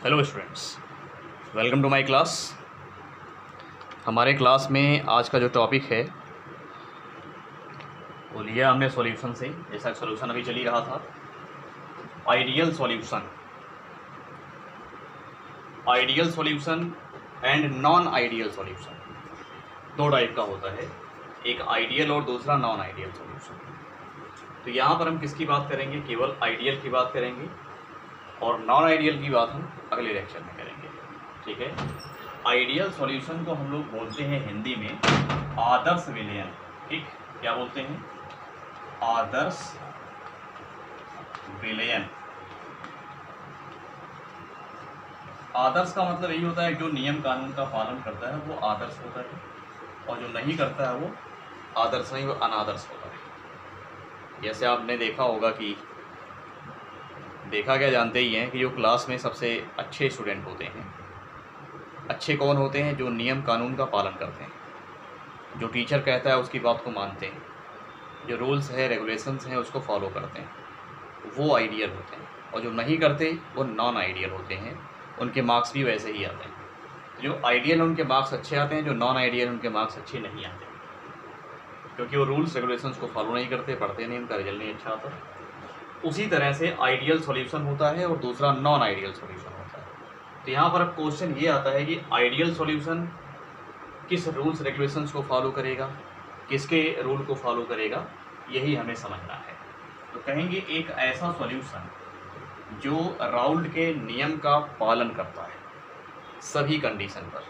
Hello students, welcome to my class. हमारे class में आज का जो टॉपिक है वो लिया हमने सॉल्यूशन से। जैसा सॉल्यूशन अभी चल ही रहा था, ideal solution and non ideal solution. दो टाइप का होता है, एक आइडियल और दूसरा नॉन आइडियल सॉल्यूशन। तो यहाँ पर हम किसकी बात करेंगे? केवल आइडियल की बात करेंगे और नॉन आइडियल की बात हम अगले लेक्चर में करेंगे। ठीक है। आइडियल सॉल्यूशन को हम लोग बोलते हैं हिंदी में आदर्श विलयन। ठीक, क्या बोलते हैं? आदर्श विलयन। आदर्श का मतलब यही होता है जो नियम कानून का पालन करता है वो आदर्श होता है, और जो नहीं करता है वो आदर्श नहीं, वो अनादर्श होता है। जैसे आपने देखा होगा कि देखा क्या, जानते ही हैं कि जो क्लास में सबसे अच्छे स्टूडेंट होते हैं, अच्छे कौन होते हैं? जो नियम कानून का पालन करते हैं, जो टीचर कहता है उसकी बात को मानते हैं, जो रूल्स है रेगुलेशंस हैं उसको फॉलो करते हैं, वो आइडियल होते हैं। और जो नहीं करते वो नॉन आइडियल होते हैं, उनके मार्क्स भी वैसे ही आते हैं। जो आइडियल उनके मार्क्स अच्छे आते हैं, जो नॉन आइडियल उनके मार्क्स अच्छे नहीं आते, क्योंकि वो रूल्स रेगुलेशंस को फॉलो नहीं करते, पढ़ते नहीं, उनका रिजल्ट नहीं अच्छा आता। उसी तरह से आइडियल सॉल्यूशन होता है और दूसरा नॉन आइडियल सॉल्यूशन होता है। तो यहाँ पर अब क्वेश्चन ये आता है कि आइडियल सॉल्यूशन किस रूल्स रेगुलेशंस को फॉलो करेगा, किसके रूल को फॉलो करेगा, यही हमें समझना है। तो कहेंगे एक ऐसा सॉल्यूशन जो राउल्ट के नियम का पालन करता है सभी कंडीशन पर।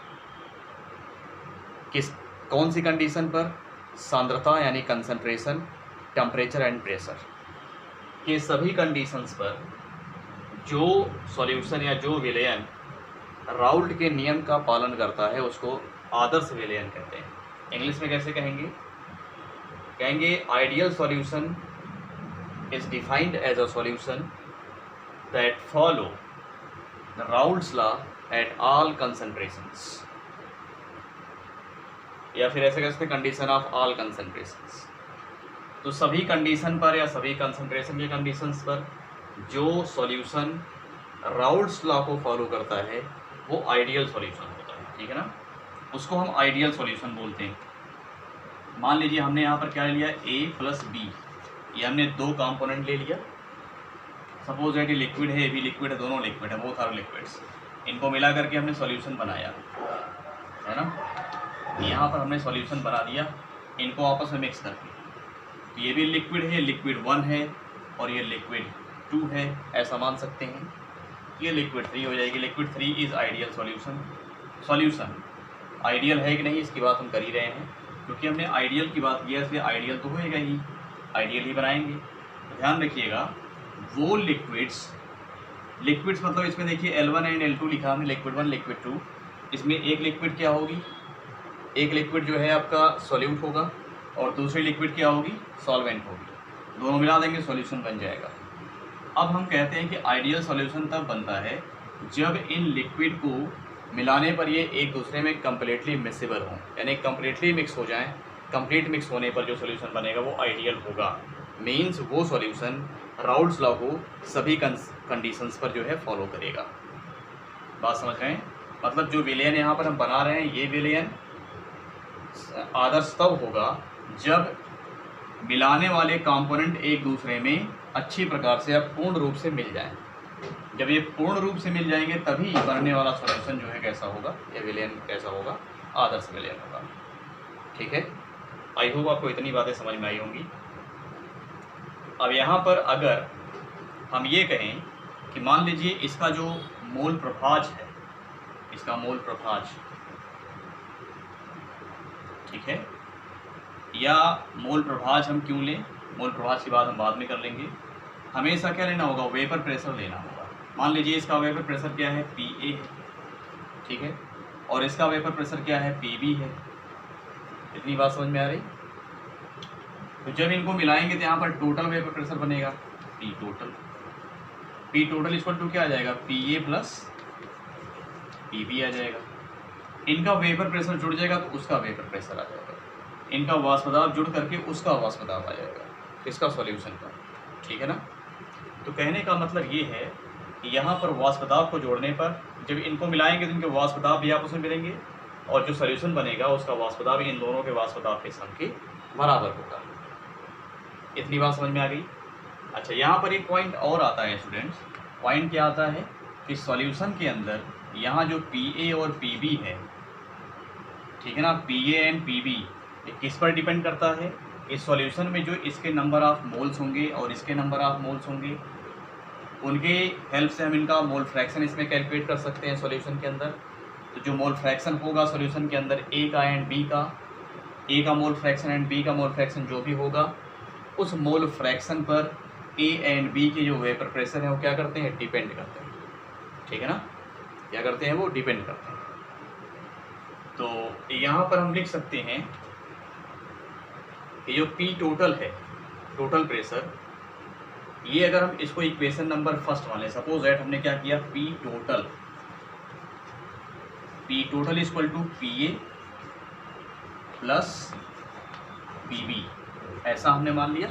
कौन सी कंडीशन पर? सांद्रता यानी कंसंट्रेशन, टेम्परेचर एंड प्रेशर के सभी कंडीशंस पर जो सॉल्यूशन या जो विलयन राउल्ट के नियम का पालन करता है उसको आदर्श विलयन कहते हैं। इंग्लिश में कैसे कहेंगे? कहेंगे ideal solution is defined as a solution that follow the Raoult's law at all concentrations, या फिर ऐसे कहते हैं कंडीशन ऑफ ऑल कंसंट्रेशंस। तो सभी कंडीशन पर या सभी कंसंट्रेशन के कंडीशंस पर जो सॉल्यूशन राउल्ट्स लॉ को फॉलो करता है वो आइडियल सॉल्यूशन होता है। ठीक है ना, उसको हम आइडियल सॉल्यूशन बोलते हैं। मान लीजिए हमने यहाँ पर क्या ले लिया, a प्लस बी, ये हमने दो कंपोनेंट ले लिया। सपोज दैट ये लिक्विड है, ये भी लिक्विड है, दोनों लिक्विड है, बोथ आर लिक्विड्स। इनको मिला करके हमने सॉल्यूशन बनाया है ना। यहाँ पर हमने सॉल्यूशन बना दिया इनको आपस में मिक्स करके। ये भी लिक्विड है, लिक्विड 1 है, और ये लिक्विड 2 है, ऐसा मान सकते हैं। ये लिक्विड 3 हो जाएगी। Liquid 3 is ideal solution ideal है कि नहीं इसकी बात हम कर ही रहे हैं, क्योंकि हमने आइडियल की बात की है, इसलिए आइडियल तो होएगा ही, आइडियल ही बनाएंगे। तो ध्यान रखिएगा, वो लिक्विड्स मतलब इसमें देखिए L1 एंड L2 लिखा हमने, लिक्विड 1 लिक्विड 2। इसमें एक लिक्विड क्या होगी? एक लिक्विड जो है आपका सॉल्यूट होगा और दूसरी लिक्विड क्या होगी? सॉल्वेंट होगी। दोनों मिला देंगे, सॉल्यूशन बन जाएगा। अब हम कहते हैं कि आइडियल सॉल्यूशन तब बनता है जब इन लिक्विड को मिलाने पर ये एक दूसरे में कम्प्लीटली मिक्सेबल हों, यानी कम्प्लीटली मिक्स हो जाएं। कंप्लीट मिक्स होने पर जो सॉल्यूशन बनेगा वो आइडियल होगा। मीन्स वो सॉल्यूशन राउल्ट्स लॉ को सभी कंडीशंस पर जो है फॉलो करेगा। बात समझ रहे हैं? मतलब जो विलयन यहाँ पर हम बना रहे हैं, ये विलयन आदर्श तब होगा जब मिलाने वाले कंपोनेंट एक दूसरे में अच्छी प्रकार से या पूर्ण रूप से मिल जाएं। जब ये पूर्ण रूप से मिल जाएंगे तभी बनने वाला सॉल्यूशन जो है कैसा होगा, ये विलयन कैसा होगा? आदर्श विलयन होगा। ठीक है, आई होप आपको इतनी बातें समझ में आई होंगी। अब यहाँ पर अगर हम ये कहें कि मान लीजिए इसका जो मोल प्रभाज है, इसका मोल प्रभाज, ठीक है, या मोल प्रभाज हम क्यों लें, मोल प्रभाज की बात हम बाद में कर लेंगे। हमेशा क्या लेना होगा? वेपर प्रेशर लेना होगा। मान लीजिए इसका वेपर प्रेशर क्या है? PA है, ठीक है, और इसका वेपर प्रेशर क्या है? PB है। इतनी बात समझ में आ रही? तो जब इनको मिलाएंगे तो यहाँ पर टोटल वेपर प्रेशर बनेगा P टोटल इक्वल टू क्या आ जाएगा? PA प्लस PB आ जाएगा। इनका वेपर प्रेशर जुड़ जाएगा तो उसका वेपर प्रेशर आ जाएगा, इनका वाष्प दाब जुड़ करके उसका वाष्प दाब आ जाएगा, इसका सॉल्यूशन का। ठीक है ना। तो कहने का मतलब ये है यहाँ पर वाष्प दाब को जोड़ने पर जब इनको मिलाएंगे तो इनके वाष्प दाब भी आपस में मिलेंगे और जो सॉल्यूशन बनेगा उसका वाष्प दाब इन दोनों के वाष्प दाब के सम के बराबर होगा। इतनी बात समझ में आ गई। अच्छा, यहाँ पर एक पॉइंट और आता है स्टूडेंट्स। पॉइंट क्या आता है कि सॉल्यूशन के अंदर यहाँ जो PA और PB है, ठीक है ना, PA एंड PB ये किस पर डिपेंड करता है? इस सॉल्यूशन में जो इसके नंबर ऑफ मोल्स होंगे और इसके नंबर ऑफ मोल्स होंगे, उनके हेल्प से हम इनका मोल फ्रैक्शन इसमें कैलकुलेट कर सकते हैं सॉल्यूशन के अंदर। तो जो मोल फ्रैक्शन होगा सॉल्यूशन के अंदर A का एंड B का, A का मोल फ्रैक्शन एंड B का मोल फ्रैक्शन जो भी होगा, उस मोल फ्रैक्शन पर A एंड B के जो वेपर प्रेशर है वो क्या करते हैं? डिपेंड करते हैं, ठीक है ना, क्या करते हैं? वो डिपेंड करते हैं। तो यहाँ पर हम लिख सकते हैं कि जो P टोटल है, टोटल प्रेशर, ये अगर हम इसको इक्वेशन नंबर फर्स्ट मान लें, सपोज दैट हमने क्या किया, P total equal to PA plus PB, ऐसा हमने मान लिया,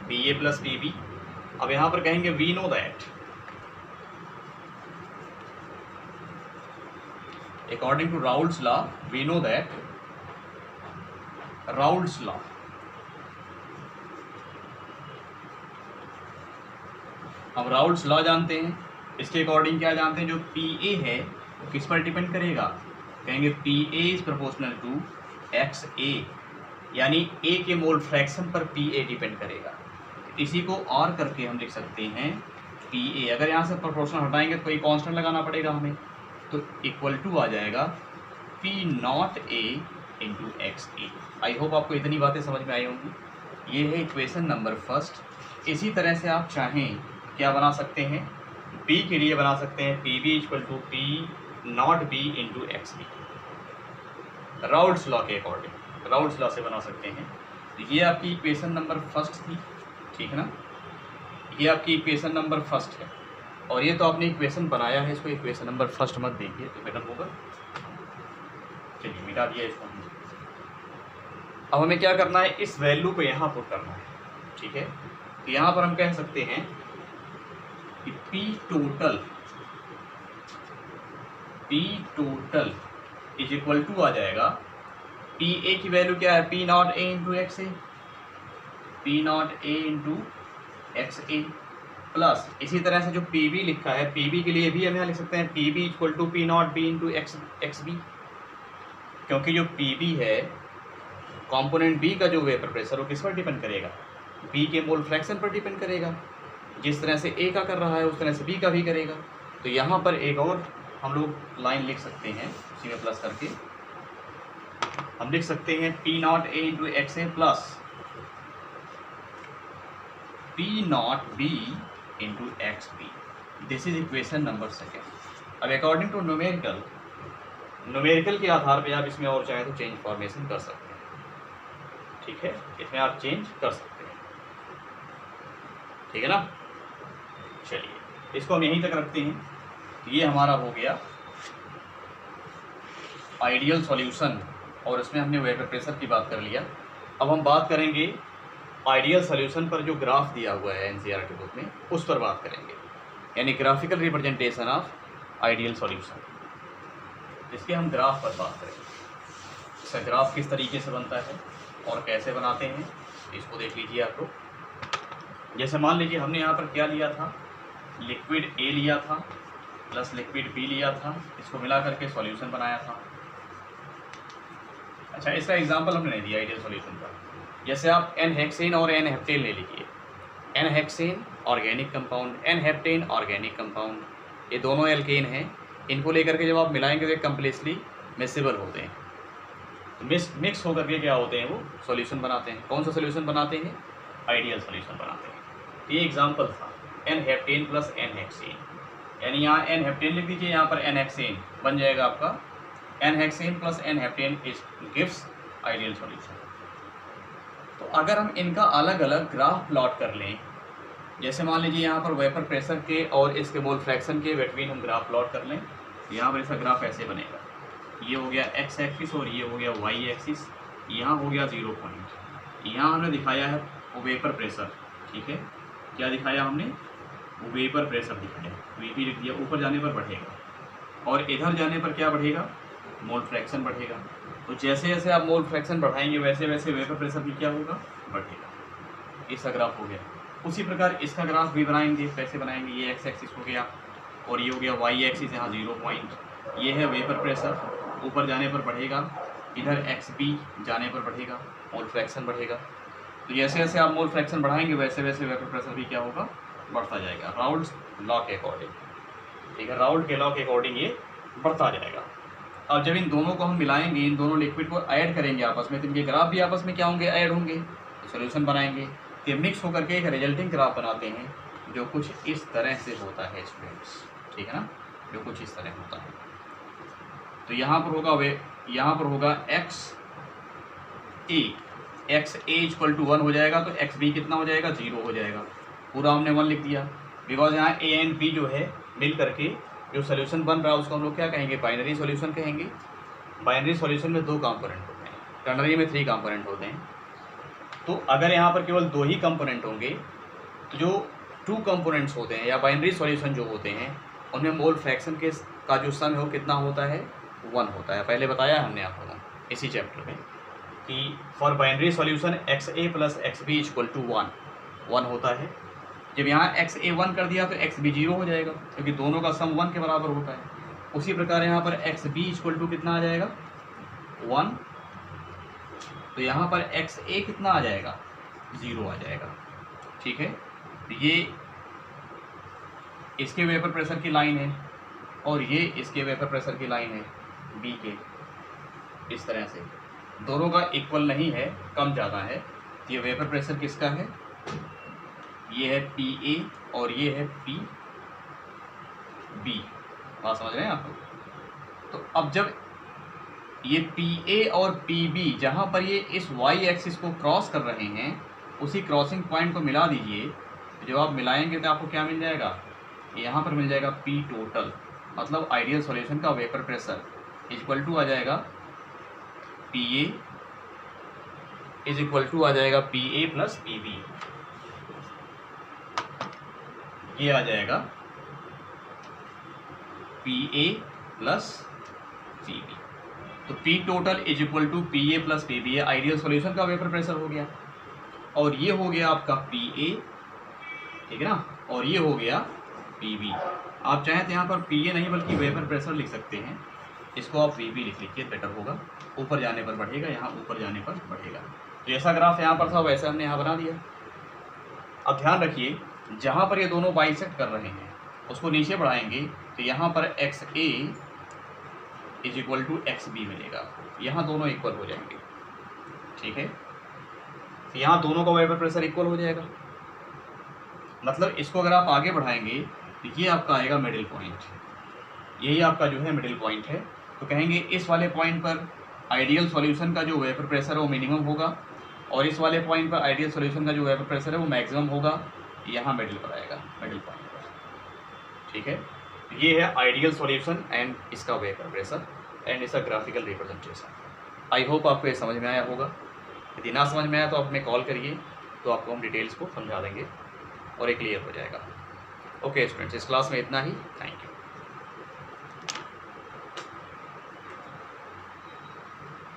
PA प्लस PB। अब यहाँ पर कहेंगे we know that according to Raoult's law, we know that Raoult's law, हम राउल्ट्स लॉ जानते हैं, इसके अकॉर्डिंग क्या जानते हैं, जो PA है वो किस पर डिपेंड करेगा? कहेंगे PA is proportional to XA, यानी A के मोल फ्रैक्शन पर PA डिपेंड करेगा। इसी को और करके हम लिख सकते हैं PA, अगर यहाँ से प्रोपोर्शनल हटाएंगे तो कोई कांस्टेंट लगाना पड़ेगा हमें, तो इक्वल टू आ जाएगा P0A into XA। I hope आपको इतनी बातें समझ में आई होंगी। ये है इक्वेशन नंबर फर्स्ट। इसी तरह से आप चाहें क्या बना सकते हैं, B के लिए बना सकते हैं PB equal to P0B into XB, Raoult's law के अकॉर्डिंग, राउल्ट्स लॉ से बना सकते हैं। ये आपकी इक्वेशन नंबर फर्स्ट थी, ठीक है ना, ये आपकी इक्वेशन नंबर फर्स्ट है, और ये तो आपने इक्वेशन बनाया है, इसको इक्वेशन नंबर फर्स्ट मत देखिए तो बेटर होगा। चलिए मिटा दिया इसको। अब हमें क्या करना है, इस वैल्यू को यहाँ पुट करना है, ठीक है। तो यहाँ पर हम कह सकते हैं कि P total is equal to आ जाएगा, PA की वैल्यू क्या है, P0A into XA, P0A into XA plus इसी तरह से जो PB लिखा है, PB के लिए भी हम यहाँ लिख सकते हैं PB equal to P0B into XB, क्योंकि जो PB है कंपोनेंट B का जो वेपर प्रेशर वो किस पर डिपेंड करेगा, B के मोल फ्रैक्शन पर डिपेंड करेगा। जिस तरह से A का कर रहा है उस तरह से B का भी करेगा। तो यहाँ पर एक और हम लोग लाइन लिख सकते हैं, उसी में प्लस करके हम लिख सकते हैं P0A into XA plus P0B into XB। This is equation number second. अब अकॉर्डिंग टू न्यूमेरिकल के आधार पे आप इसमें और चाहे तो चेंज फॉर्मेशन कर सकते हैं, ठीक है, इसमें आप चेंज कर सकते हैं, ठीक है ना। चलिए इसको हम यहीं तक रखते हैं। ये हमारा हो गया आइडियल सॉल्यूशन, और इसमें हमने वेपर प्रेशर की बात कर लिया। अब हम बात करेंगे आइडियल सॉल्यूशन पर जो ग्राफ दिया हुआ है NCERT बुक में, उस पर बात करेंगे, यानी graphical representation of ideal solution. इसके हम ग्राफ पर बात करेंगे, इसका ग्राफ किस तरीके से बनता है और कैसे बनाते हैं, इसको देख लीजिए आप लोग। जैसे मान लीजिए हमने यहाँ पर क्या लिया था, लिक्विड A लिया था प्लस लिक्विड B लिया था, इसको मिला करके सॉल्यूशन बनाया था। अच्छा, इसका एग्जांपल हमने नहीं दिया आइडियल सॉल्यूशन का। जैसे आप N-हेक्सेन और N-हेप्टेन ले लीजिए, N-हेक्सेन ऑर्गेनिक कंपाउंड, N-हेप्टेन ऑर्गेनिक कंपाउंड, ये दोनों एल्केन हैं। इनको लेकर के जब आप मिलाएंगे तो ये कम्प्लीटली मिक्सेबल होते हैं, मिक्स होकर के क्या होते हैं, वो सॉल्यूशन बनाते हैं। कौन सा सॉल्यूशन बनाते हैं, आइडियल सॉल्यूशन बनाते हैं। ये एग्जांपल था N-हेप्टेन प्लस N-हेक्सेन, यानी यहाँ N-हेप्टेन लिख दीजिए, यहाँ पर N-हेक्सेन बन जाएगा आपका n-hexane plus n-heptane is gives ideal solution. तो अगर हम इनका अलग अलग ग्राफ प्लॉट कर लें, जैसे मान लीजिए यहाँ पर वेपर प्रेशर के और इसके मोल फ्रैक्शन के बिटवीन हम ग्राफ प्लॉट कर लें, यहाँ पर इसका ग्राफ ऐसे बनेगा, ये हो गया x एक्सिस और ये हो गया y एक्सिस, यहाँ हो गया 0 पॉइंट, यहाँ हमने दिखाया है वो वेपर प्रेशर, ठीक है, क्या दिखाया हमने, वेपर प्रेशर दिखाया, वीपी लिख दिया, ऊपर जाने पर बढ़ेगा और इधर जाने पर क्या बढ़ेगा, मोल फ्रैक्शन बढ़ेगा। तो जैसे जैसे आप मोल फ्रैक्शन बढ़ाएंगे वैसे वैसे वेपर प्रेशर भी क्या होगा, बढ़ेगा। इसका ग्राफ हो गया। उसी प्रकार इसका ग्राफ भी बनाएंगे। कैसे बनाएंगे, ये एक्स एक्सिस हो गया और ये हो गया वाई एक्सिस, यहाँ 0 पॉइंट, ये है वेपर प्रेशर, ऊपर जाने पर बढ़ेगा, इधर एक्स बी जाने पर बढ़ेगा, मोल फ्रैक्शन बढ़ेगा। तो जैसे जैसे आप मोल फ्रैक्शन बढ़ाएंगे वैसे वैसे वेपर प्रेशर भी क्या होगा, बढ़ता जाएगा, राउल्ट्स लॉ के अकॉर्डिंग। ठीक है, राउल्ट के लॉ के अकॉर्डिंग ये बढ़ता जाएगा। अब जब इन दोनों को हम मिलाएंगे, इन दोनों लिक्विड को ऐड करेंगे आपस में, तो इनके ग्राफ भी आपस में क्या होंगे, ऐड होंगे, तो सोल्यूशन बनाएंगे। ये मिक्स होकर के एक रिजल्टिंग ग्राफ बनाते हैं जो कुछ इस तरह से होता है स्टूडेंट्स। ठीक है ना, जो कुछ इस तरह होता है। तो यहाँ पर होगा यहाँ पर होगा एक्स ए इक्वल टू 1 हो जाएगा, तो एक्स बी कितना हो जाएगा, 0 हो जाएगा। पूरा हमने 1 लिख दिया, बिकॉज यहाँ ए एंड बी जो है मिल करके जो सोल्यूशन बन रहा है उसको हम लोग क्या कहेंगे, बाइनरी सॉल्यूशन कहेंगे। बाइनरी सॉल्यूशन में 2 कंपोनेंट होते हैं, टर्नरी में 3 कंपोनेंट होते हैं। तो अगर यहाँ पर केवल 2 ही कंपोनेंट होंगे तो जो 2 कंपोनेंट्स होते हैं या बाइनरी सॉल्यूशन जो होते हैं उनमें मोल फ्रैक्शन के का जो सम है वो कितना होता है, 1 होता है। पहले बताया हमने आप लोगों इसी चैप्टर में कि for binary solution x A plus x B equal to 1 होता है। जब यहाँ एक्स ए 1 कर दिया तो एक्स बी 0 हो जाएगा, क्योंकि दोनों का सम 1 के बराबर होता है। उसी प्रकार यहाँ पर एक्स बी इक्वल टू कितना आ जाएगा, 1। तो यहाँ पर एक्स ए कितना आ जाएगा, 0 आ जाएगा। ठीक है, ये इसके वेपर प्रेशर की लाइन है और ये इसके वेपर प्रेशर की लाइन है बी के, इस तरह से दोनों का इक्वल नहीं है, कम ज़्यादा है। ये वेपर प्रेशर किसका है, ये है पी ए और ये है पी बी। बात समझ रहे हैं आप लोग। तो अब जब ये पी ए और पी बी जहाँ पर ये इस वाई एक्सिस को क्रॉस कर रहे हैं, उसी क्रॉसिंग पॉइंट को मिला दीजिए। जब आप मिलाएंगे तो आपको क्या मिल जाएगा, यहाँ पर मिल जाएगा पी टोटल, मतलब आइडियल सॉल्यूशन का वेपर प्रेशर इक्वल टू आ जाएगा P A is equal to आ जाएगा P A plus P B. ये आ जाएगा P A plus P B. तो P total is equal to P A plus P B, ideal solution का vapour pressure हो गया। और ये हो गया आपका पी ए, ठीक है ना, और ये हो गया पी बी। आप चाहें तो यहाँ पर पी ए नहीं बल्कि वेपर प्रेशर लिख सकते हैं, इसको आप वी बी लिख लीजिए, बेटर होगा। ऊपर जाने पर बढ़ेगा, यहाँ ऊपर जाने पर बढ़ेगा। तो जैसा ग्राफ यहाँ पर था वैसा हमने यहाँ बना दिया। अब ध्यान रखिए, जहाँ पर ये दोनों बाइसेक्ट कर रहे हैं उसको नीचे बढ़ाएंगे तो यहाँ पर x A is equal to x B मिलेगा, यहाँ दोनों इक्वल हो जाएंगे। ठीक है, तो यहाँ दोनों का वेपर प्रेशर इक्वल हो जाएगा। मतलब इसको अगर आप आगे बढ़ाएंगे तो ये आपका आएगा मिडिल पॉइंट, यही आपका जो है मिडिल पॉइंट है। तो कहेंगे इस वाले पॉइंट पर आइडियल सॉल्यूशन का जो वेपर प्रेशर है वो मिनिमम होगा और इस वाले पॉइंट पर आइडियल सॉल्यूशन का जो वेपर प्रेशर है वो मैक्सिमम होगा, यहाँ मिडिल पर आएगा, मिडिल पॉइंट पर। ठीक है, ये है आइडियल सॉल्यूशन एंड इसका वेपर प्रेशर एंड इसका ग्राफिकल रिप्रेजेंटेशन। आई होप आपको ये समझ में आया होगा। यदि ना समझ में आया तो आप हमें कॉल करिए, तो आपको हम डिटेल्स को समझा देंगे और ये क्लियर हो जाएगा। ओके स्टूडेंट्स, इस क्लास में इतना ही। Thank you.